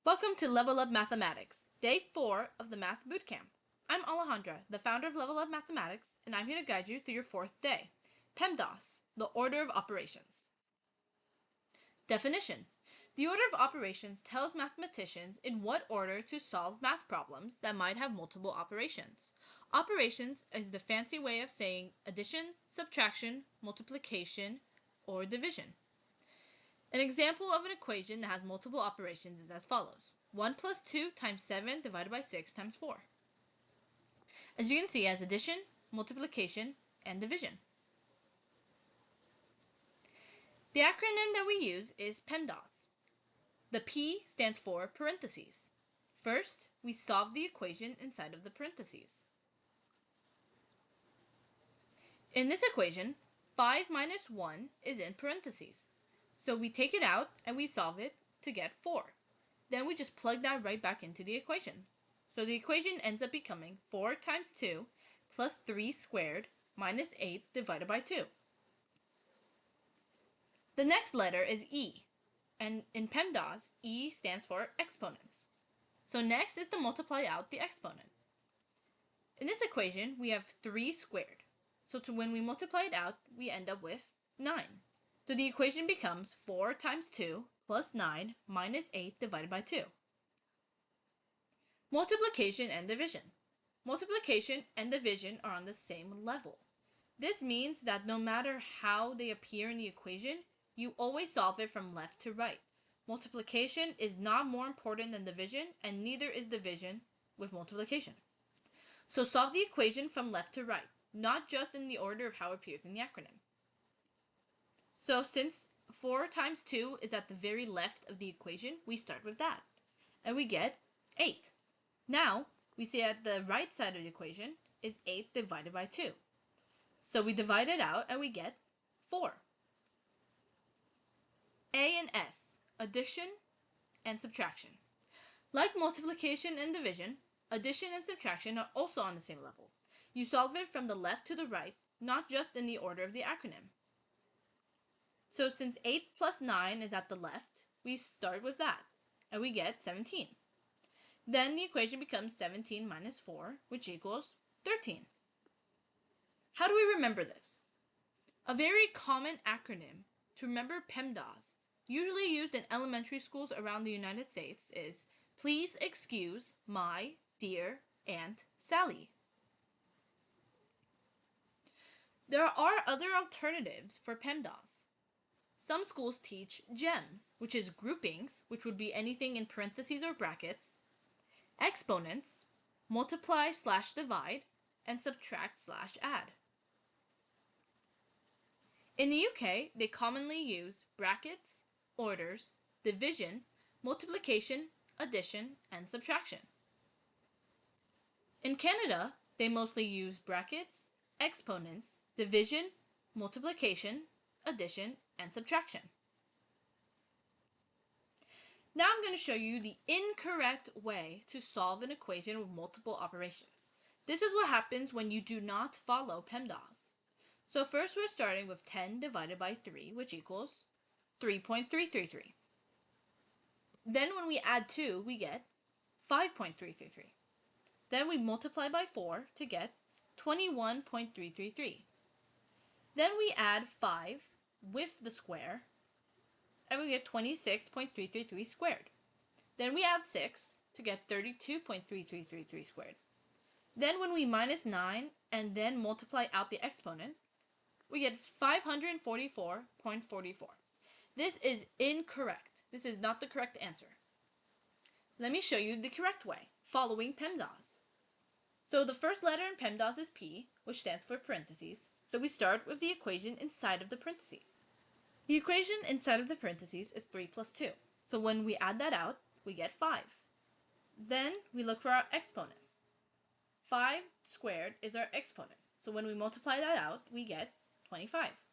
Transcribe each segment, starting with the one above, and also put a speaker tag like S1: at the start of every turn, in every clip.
S1: Welcome to Level Up Mathematics, Day 4 of the Math Bootcamp. I'm Alejandra, the founder of Level Up Mathematics, and I'm here to guide you through your 4th day. PEMDAS, the order of operations. Definition. The order of operations tells mathematicians in what order to solve math problems that might have multiple operations. Operations is the fancy way of saying addition, subtraction, multiplication, or division. An example of an equation that has multiple operations is as follows. 1 plus 2 times 7 divided by 6 times 4. As you can see, it has addition, multiplication, and division. The acronym that we use is PEMDAS. The P stands for parentheses. First, we solve the equation inside of the parentheses. In this equation, 5 minus 1 is in parentheses. So we take it out and we solve it to get 4. Then we just plug that right back into the equation. So the equation ends up becoming 4 times 2 plus 3 squared minus 8 divided by 2. The next letter is E, and in PEMDAS, E stands for exponents. So next is to multiply out the exponent. In this equation, we have 3 squared. So when we multiply it out, we end up with 9. So the equation becomes 4 times 2 plus 9 minus 8 divided by 2. Multiplication and division. Multiplication and division are on the same level. This means that no matter how they appear in the equation, you always solve it from left to right. Multiplication is not more important than division, and neither is division with multiplication. So solve the equation from left to right, not just in the order of how it appears in the acronym. So since 4 times 2 is at the very left of the equation, we start with that. And we get 8. Now, we say at the right side of the equation is 8 divided by 2. So we divide it out and we get 4. A and S, addition and subtraction. Like multiplication and division, addition and subtraction are also on the same level. You solve it from the left to the right, not just in the order of the acronym. So since 8 plus 9 is at the left, we start with that, and we get 17. Then the equation becomes 17 minus 4, which equals 13. How do we remember this? A very common acronym to remember PEMDAS, usually used in elementary schools around the United States, is Please excuse my dear Aunt Sally. There are other alternatives for PEMDAS. Some schools teach GEMS, which is groupings, which would be anything in parentheses or brackets, exponents, multiply/divide, and subtract/add. In the UK, they commonly use brackets, orders, division, multiplication, addition, and subtraction. In Canada, they mostly use brackets, exponents, division, multiplication, addition, and subtraction. Now I'm going to show you the incorrect way to solve an equation with multiple operations. This is what happens when you do not follow PEMDAS. So first we're starting with 10 divided by 3, which equals 3.333. Then when we add 2, we get 5.333. Then we multiply by 4 to get 21.333. Then we add 5 with the square, and we get 26.333 squared. Then we add 6 to get 32.3333 squared. Then when we minus 9 and then multiply out the exponent, we get 544.44. This is incorrect. This is not the correct answer. Let me show you the correct way, following PEMDAS. So the first letter in PEMDAS is P, which stands for parentheses. So we start with the equation inside of the parentheses. The equation inside of the parentheses is 3 plus 2. So when we add that out, we get 5. Then we look for our exponents. 5 squared is our exponent. So when we multiply that out, we get 25.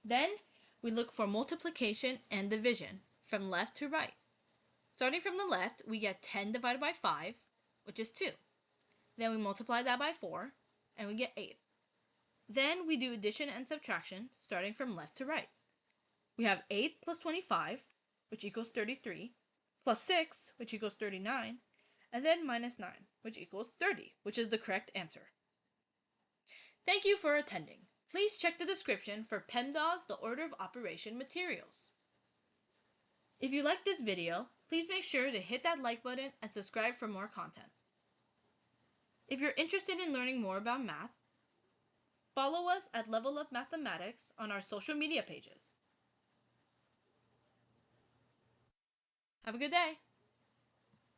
S1: Then we look for multiplication and division from left to right. Starting from the left, we get 10 divided by 5, which is 2. Then we multiply that by 4, and we get 8. Then we do addition and subtraction, starting from left to right. We have 8 plus 25, which equals 33, plus 6, which equals 39, and then minus 9, which equals 30, which is the correct answer. Thank you for attending. Please check the description for PEMDAS, the order of operation materials. If you liked this video, please make sure to hit that like button and subscribe for more content. If you're interested in learning more about math, follow us at Level Up Mathematics on our social media pages. Have a good day!